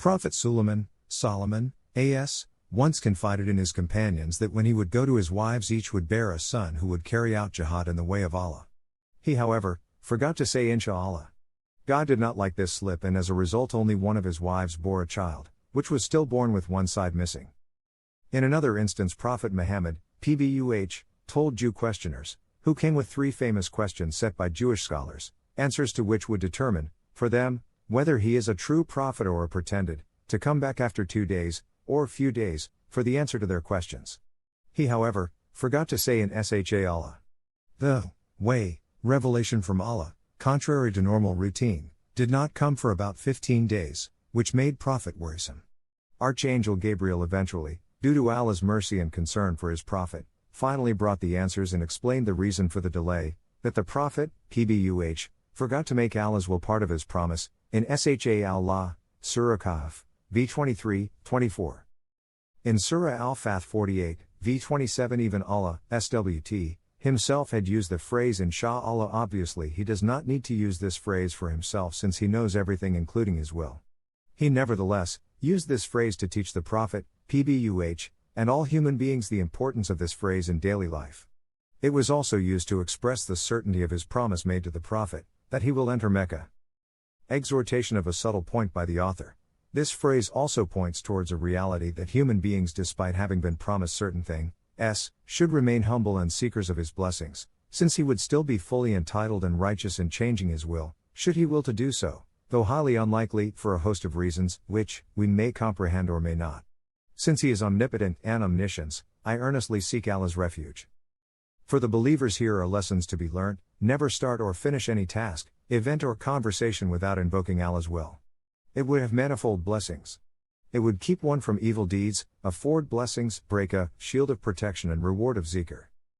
Prophet Solomon, A.S., once confided in his companions that when he would go to his wives each would bear a son who would carry out jihad in the way of Allah. He however, forgot to say InshaAllah. God did not like this slip and as a result only one of his wives bore a child, which was stillborn with one side missing. In another instance Prophet Muhammad, PBUH, told Jew questioners, who came with 3 famous questions set by Jewish scholars, answers to which would determine, for them, whether he is a true prophet or a pretended, to come back after 2 days, or few days, for the answer to their questions. He however, forgot to say in InshaAllah. The way, revelation from Allah, contrary to normal routine, did not come for about 15 days, which made Prophet worrisome. Archangel Gabriel eventually, due to Allah's mercy and concern for his Prophet, finally brought the answers and explained the reason for the delay, that the Prophet, PBUH, forgot to make Allah's will part of his promise, in InshaAllah, Surah Kahf, v. 23-24. In Surah Al-Fath 48, v. 27 even Allah, SWT, himself had used the phrase InshaAllah. Obviously he does not need to use this phrase for himself since he knows everything including his will. He nevertheless, used this phrase to teach the Prophet, PBUH, and all human beings the importance of this phrase in daily life. It was also used to express the certainty of his promise made to the Prophet, that he will enter Mecca. Exhortation of a subtle point by the author. This phrase also points towards a reality that human beings, despite having been promised certain things, should remain humble and seekers of his blessings, since he would still be fully entitled and righteous in changing his will, should he will to do so, though highly unlikely, for a host of reasons, which we may comprehend or may not. Since he is omnipotent and omniscient, I earnestly seek Allah's refuge. For the believers here are lessons to be learnt: never start or finish any task, event or conversation without invoking Allah's will. It would have manifold blessings. It would keep one from evil deeds, afford blessings, break a shield of protection and reward of zikr.